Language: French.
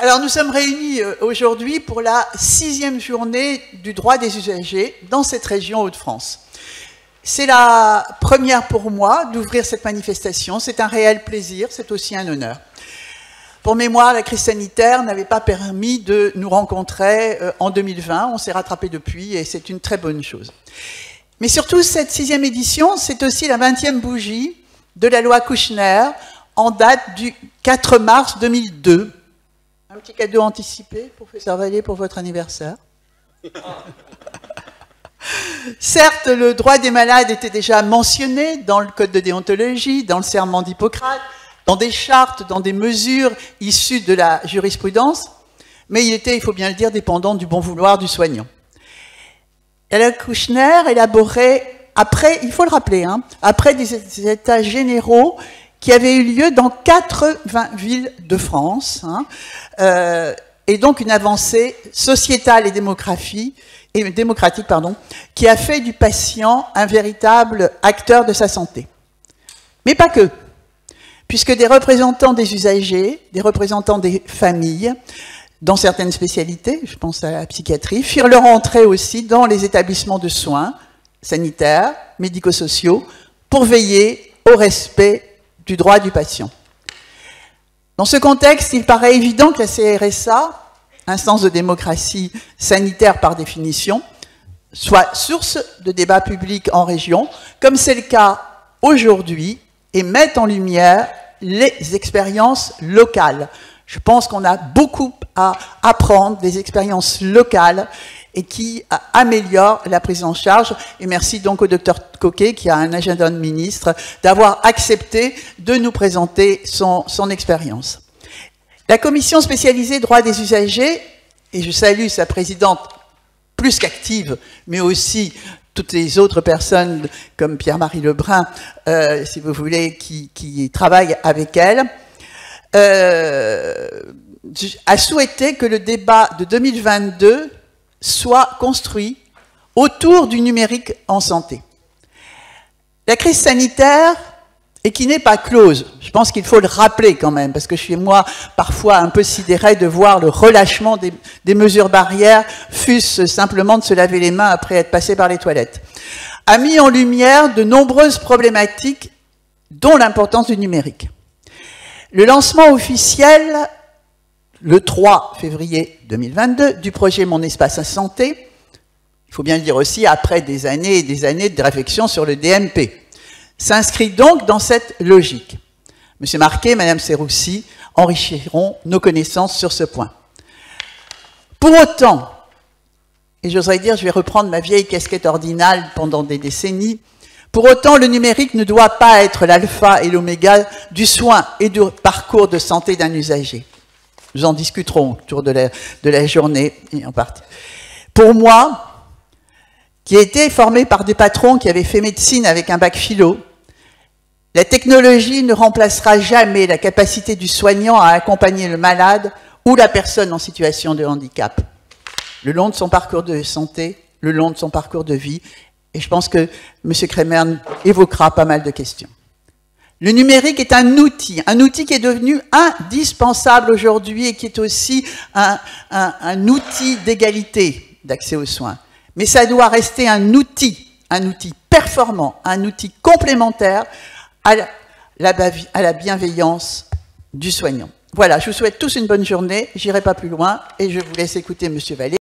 Alors, nous sommes réunis aujourd'hui pour la 6e journée du droit des usagers dans cette région Hauts-de-France. C'est la première pour moi d'ouvrir cette manifestation. C'est un réel plaisir, c'est aussi un honneur. Pour mémoire, la crise sanitaire n'avait pas permis de nous rencontrer en 2020. On s'est rattrapé depuis et c'est une très bonne chose. Mais surtout, cette 6e édition, c'est aussi la 20e bougie de la loi Kouchner en date du 4 mars 2002. Un petit cadeau anticipé, professeur Vallée, pour votre anniversaire. Certes, le droit des malades était déjà mentionné dans le code de déontologie, dans le serment d'Hippocrate, dans des chartes, dans des mesures issues de la jurisprudence, mais il était, il faut bien le dire, dépendant du bon vouloir du soignant. La loi Kouchner élaborée après, il faut le rappeler, après des états généraux qui avaient eu lieu dans 80 villes de France, et donc une avancée sociétale et démocratique, qui a fait du patient un véritable acteur de sa santé. Mais pas que, puisque des représentants des usagers, des représentants des familles, dans certaines spécialités, je pense à la psychiatrie, firent leur entrée aussi dans les établissements de soins sanitaires, médico-sociaux, pour veiller au respect du droit du patient. Dans ce contexte, il paraît évident que la CRSA, instance de démocratie sanitaire par définition, soit source de débat public en région, comme c'est le cas aujourd'hui, et mette en lumière les expériences locales. Je pense qu'on a beaucoup à apprendre des expériences locales et qui améliorent la prise en charge. Et merci donc au docteur Coquet, qui a un agenda de ministre, d'avoir accepté de nous présenter son expérience. La commission spécialisée droit des usagers, et je salue sa présidente plus qu'active, mais aussi toutes les autres personnes comme Pierre-Marie Lebrun, si vous voulez, qui travaillent avec elle, a souhaité que le débat de 2022 soit construit autour du numérique en santé. La crise sanitaire, et qui n'est pas close, je pense qu'il faut le rappeler quand même, parce que je suis, moi, parfois un peu sidérée de voir le relâchement des mesures barrières, fût-ce simplement de se laver les mains après être passé par les toilettes, a mis en lumière de nombreuses problématiques, dont l'importance du numérique. Le lancement officiel, le 3 février 2022, du projet Mon Espace à Santé, il faut bien le dire aussi, après des années et des années de réflexion sur le DMP, s'inscrit donc dans cette logique. Monsieur Marquet, Madame Serroussi enrichiront nos connaissances sur ce point. Pour autant, et j'oserais dire, je vais reprendre ma vieille casquette ordinale pendant des décennies, pour autant, le numérique ne doit pas être l'alpha et l'oméga du soin et du parcours de santé d'un usager. Nous en discuterons autour de la journée, et en partie. Pour moi, qui ai été formé par des patrons qui avaient fait médecine avec un bac philo, la technologie ne remplacera jamais la capacité du soignant à accompagner le malade ou la personne en situation de handicap, le long de son parcours de santé, le long de son parcours de vie, et je pense que M. Kremer évoquera pas mal de questions. Le numérique est un outil qui est devenu indispensable aujourd'hui et qui est aussi un outil d'égalité d'accès aux soins. Mais ça doit rester un outil performant, un outil complémentaire à la bienveillance du soignant. Voilà, je vous souhaite tous une bonne journée, j'irai pas plus loin et je vous laisse écouter M. Vallée.